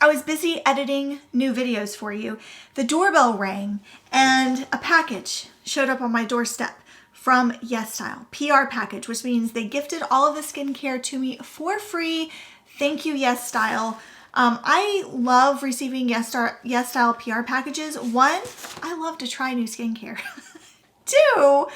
I was busy editing new videos for you. The doorbell rang and a package showed up on my doorstep from Yesstyle, PR package, which means they gifted all of the skincare to me for free. Thank you, Yesstyle. I love receiving Yesstyle PR packages. One, I love to try new skincare. Two,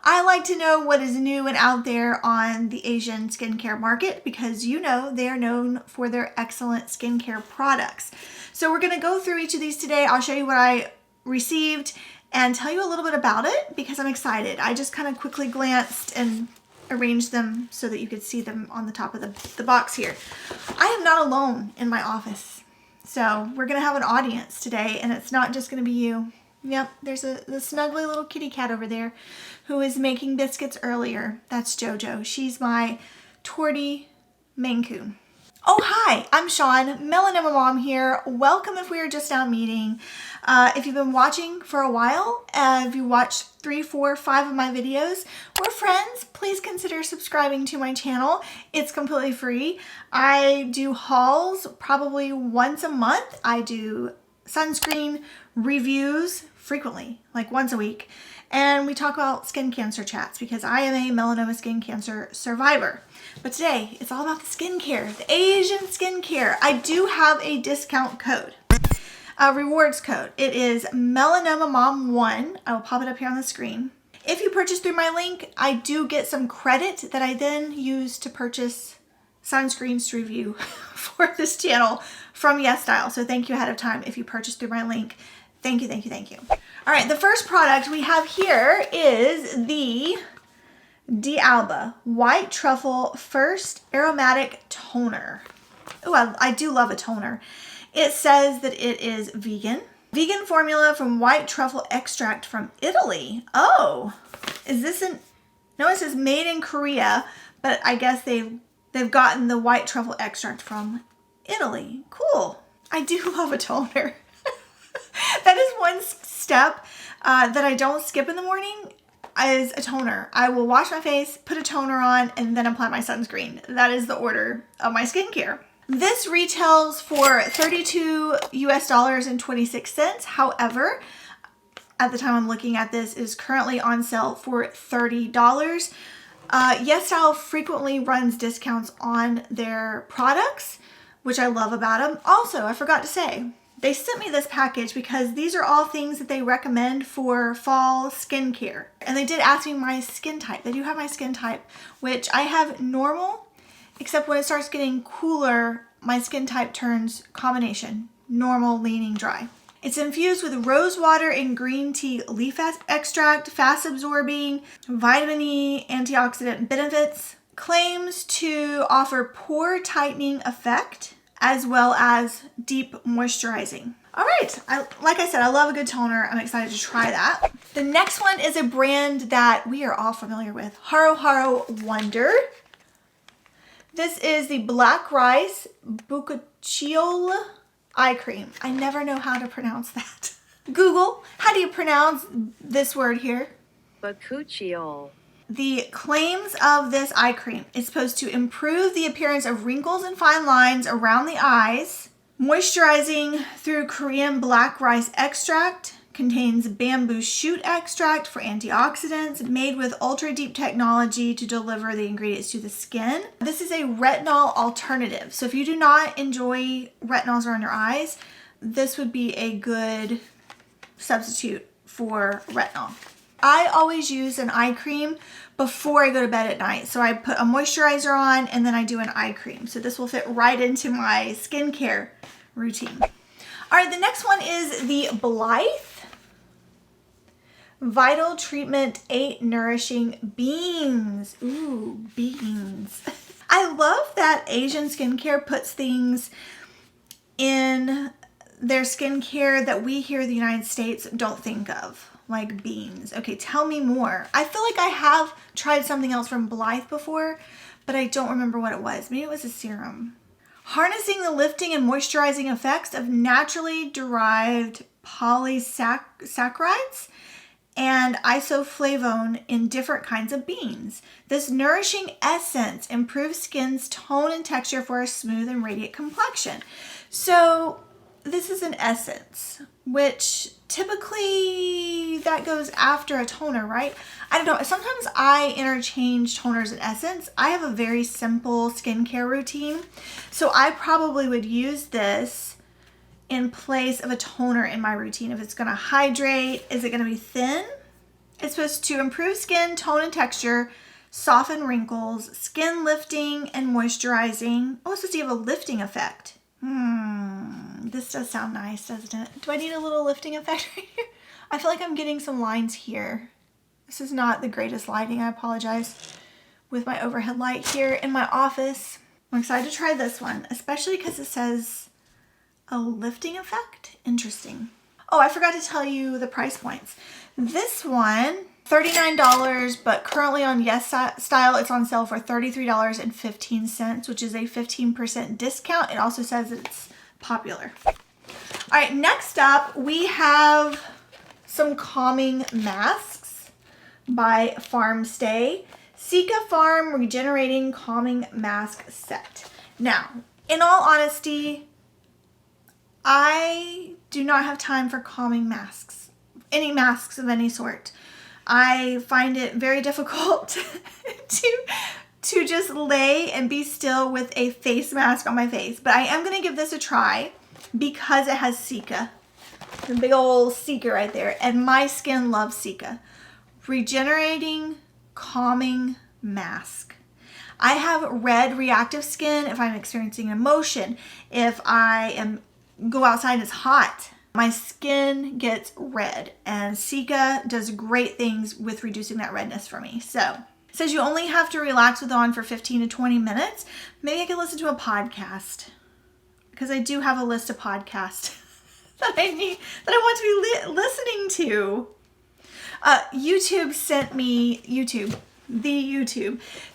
I like to know what is new and out there on the Asian skincare market because you know they are known for their excellent skincare products. So we're going to go through each of these today. I'll show you what I received and tell you a little bit about it because I'm excited. I just kind of quickly glanced and arranged them so that you could see them on the top of the box here. I am not alone in my office. So we're going to have an audience today and it's not just going to be you. Yep, there's the snuggly little kitty cat over there who is making biscuits earlier. That's Jojo. She's my tortie Maine Coon. Oh, hi, I'm Sean, Melanoma Mom here. Welcome if we are just now meeting. If you've been watching for a while, if you watched 3, 4, 5 of my videos, we're friends. Please consider subscribing to my channel. It's completely free. I do hauls probably once a month. I do sunscreen reviews frequently, like once a week. And we talk about skin cancer chats because I am a melanoma skin cancer survivor. But today, it's all about the skincare, the Asian skincare. I do have a discount code, a rewards code. It is MelanomaMom1. I will pop it up here on the screen. If you purchase through my link, I do get some credit that I then use to purchase sunscreens to review for this channel from Yesstyle. So thank you ahead of time if you purchase through my link. Thank you, thank you, thank you. All right, the first product we have here is the Dealba White Truffle First Aromatic Toner. Oh, I do love a toner. It says that it is vegan. Vegan formula from white truffle extract from Italy. Oh, is this no, it says made in Korea, but I guess they've gotten the white truffle extract from Italy. Cool. I do love a toner. That is one step that I don't skip in the morning is a toner. I will wash my face, put a toner on, and then apply my sunscreen. That is the order of my skincare. This retails for $32.26. However, at the time I'm looking at this, it is currently on sale for $30. Yesstyle frequently runs discounts on their products, which I love about them. Also, I forgot to say, they sent me this package because these are all things that they recommend for fall skincare. And they did ask me my skin type. They do have my skin type, which I have normal, except when it starts getting cooler, my skin type turns combination, normal, leaning, dry. It's infused with rose water and green tea leaf extract, fast absorbing, vitamin E, antioxidant benefits, claims to offer pore tightening effect, as well as deep moisturizing. All right, like I said, I love a good toner. I'm excited to try that. The next one is a brand that we are all familiar with, Hararo Wonder. This is the Black Rice Bucciole Eye Cream. I never know how to pronounce that. Google, how do you pronounce this word here? Bucciole. The claims of this eye cream is supposed to improve the appearance of wrinkles and fine lines around the eyes. Moisturizing through Korean black rice extract. Contains bamboo shoot extract for antioxidants. Made with ultra deep technology to deliver the ingredients to the skin. This is a retinol alternative. So if you do not enjoy retinols around your eyes, this would be a good substitute for retinol. I always use an eye cream before I go to bed at night. So I put a moisturizer on and then I do an eye cream. So this will fit right into my skincare routine. All right, the next one is the Blythe Vital Treatment 8 Nourishing Beans. Ooh, beans. I love that Asian skincare puts things in their skincare that we here in the United States don't think of. Like beans. Okay, tell me more. I feel like I have tried something else from Blythe before, but I don't remember what it was. Maybe it was a serum. Harnessing the lifting and moisturizing effects of naturally derived polysaccharides and isoflavone in different kinds of beans. This nourishing essence improves skin's tone and texture for a smooth and radiant complexion. So this is an essence, which typically that goes after a toner, right? I don't know. Sometimes I interchange toners and essence. I have a very simple skincare routine. So I probably would use this in place of a toner in my routine. If it's going to hydrate, is it going to be thin? It's supposed to improve skin tone and texture, soften wrinkles, skin lifting and moisturizing. Oh, it's supposed to have a lifting effect. This does sound nice, doesn't it? Do I need a little lifting effect right here? I feel like I'm getting some lines here. This is not the greatest lighting. I apologize with my overhead light here in my office. I'm excited to try this one, especially because it says a lifting effect. Interesting. Oh, I forgot to tell you the price points. This one, $39, but currently on Yesstyle, it's on sale for $33.15, which is a 15% discount. It also says it's popular. All right, next up, we have some calming masks by Farmstay. Sika Farm Regenerating Calming Mask Set. Now, in all honesty, I do not have time for calming masks. Any masks of any sort. I find it very difficult to just lay and be still with a face mask on my face. But I am going to give this a try because it has Sika. The big old Sika right there. And my skin loves Sika. Regenerating Calming Mask. I have red reactive skin if I'm experiencing emotion. If I go outside and it's hot, my skin gets red, and Sika does great things with reducing that redness for me. So it says you only have to relax with it on for 15 to 20 minutes. Maybe I could listen to a podcast, because I do have a list of podcasts that I want to be listening to. YouTube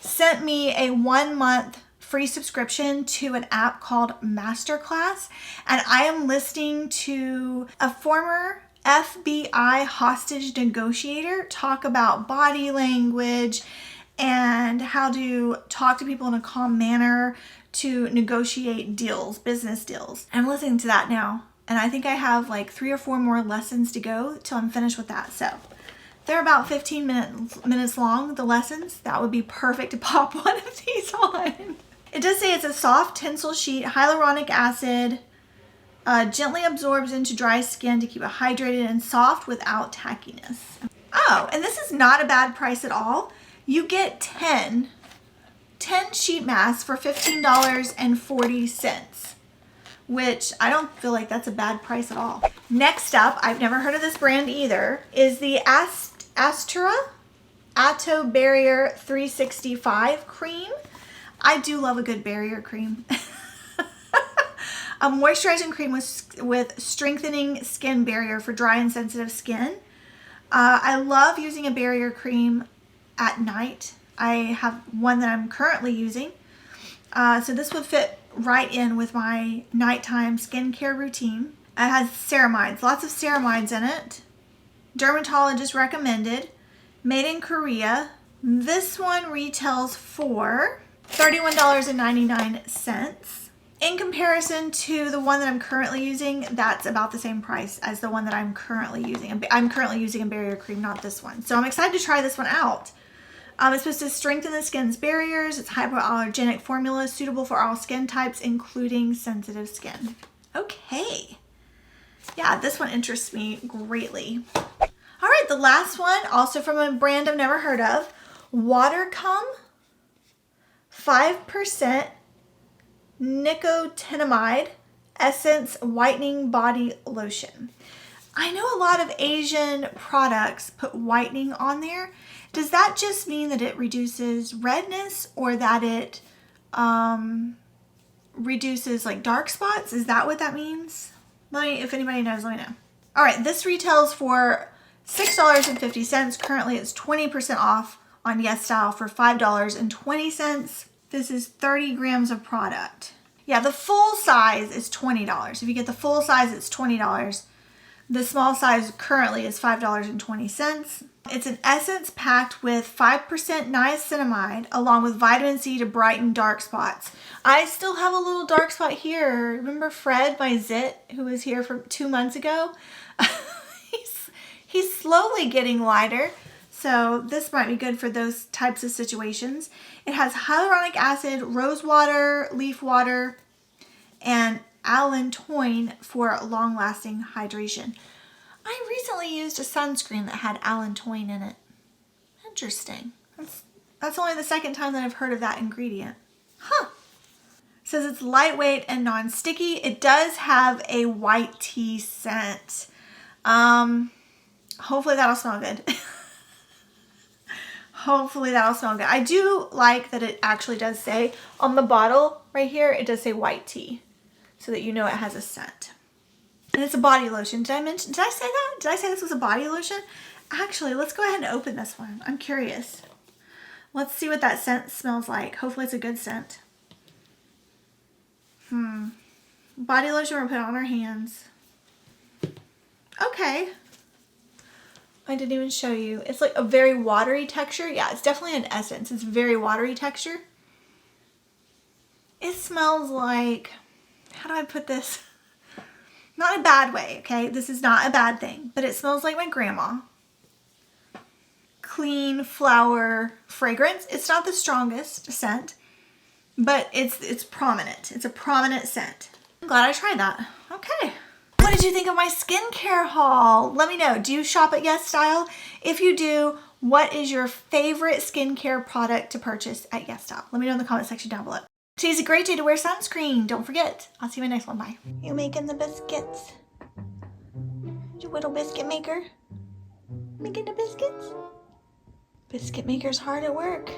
sent me a 1 month free subscription to an app called Masterclass, and I am listening to a former FBI hostage negotiator talk about body language and how to talk to people in a calm manner to negotiate deals, business deals. I'm listening to that now, and I think I have like 3 or 4 more lessons to go till I'm finished with that. So they're about 15 minutes long, the lessons. That would be perfect to pop one of these on. It does say it's a soft tinsel sheet, hyaluronic acid, gently absorbs into dry skin to keep it hydrated and soft without tackiness. Oh, and this is not a bad price at all. You get 10 sheet masks for $15.40, which I don't feel like that's a bad price at all. Next up, I've never heard of this brand either, is the Asato Barrier 365 cream. I do love a good barrier cream. A moisturizing cream with strengthening skin barrier for dry and sensitive skin. I love using a barrier cream at night. I have one that I'm currently using. So this would fit right in with my nighttime skincare routine. It has ceramides, lots of ceramides in it. Dermatologist recommended. Made in Korea. This one retails for $31.99. In comparison to the one that I'm currently using, that's about the same price as the one that I'm currently using. I'm currently using a barrier cream, not this one. So I'm excited to try this one out. It's supposed to strengthen the skin's barriers. It's hypoallergenic formula, suitable for all skin types, including sensitive skin. Okay. Yeah, this one interests me greatly. All right, the last one, also from a brand I've never heard of, Watercum 5% nicotinamide essence whitening body lotion. I know a lot of Asian products put whitening on there. Does that just mean that it reduces redness, or that it reduces like dark spots? Is that what that means? If anybody knows, let me know. All right, this retails for $6.50. Currently it's 20% off on Yesstyle for $5.20. This is 30 grams of product. Yeah, the full size is $20. If you get the full size, it's $20. The small size currently is $5.20. It's an essence packed with 5% niacinamide along with vitamin C to brighten dark spots. I still have a little dark spot here. Remember Fred, my zit, who was here for 2 months ago? He's slowly getting lighter. So this might be good for those types of situations. It has hyaluronic acid, rose water, leaf water, and allantoin for long-lasting hydration. I recently used a sunscreen that had allantoin in it. Interesting. That's only the second time that I've heard of that ingredient. Huh. It says it's lightweight and non-sticky. It does have a white tea scent. Hopefully that'll smell good. Hopefully that'll smell good. I do like that it actually does say on the bottle right here, it does say white tea so that you know it has a scent. And it's a body lotion. Did I say that? Did I say this was a body lotion? Actually, let's go ahead and open this one. I'm curious. Let's see what that scent smells like. Hopefully it's a good scent. Body lotion we're putting on our hands. Okay. I didn't even show you. It's like a very watery texture. Yeah, it's definitely an essence. It's very watery texture. It smells like, how do I put this? Not in a bad way, okay? This is not a bad thing, but it smells like my grandma. Clean flower fragrance. It's not the strongest scent, but it's prominent. It's a prominent scent. I'm glad I tried that. Okay. What did you think of my skincare haul? Let me know. Do you shop at Yesstyle? If you do, what is your favorite skincare product to purchase at Yesstyle? Let me know in the comment section down below. Today's a great day to wear sunscreen. Don't forget. I'll see you in my next one. Bye. You making the biscuits? You little biscuit maker? Making the biscuits? Biscuit maker's hard at work.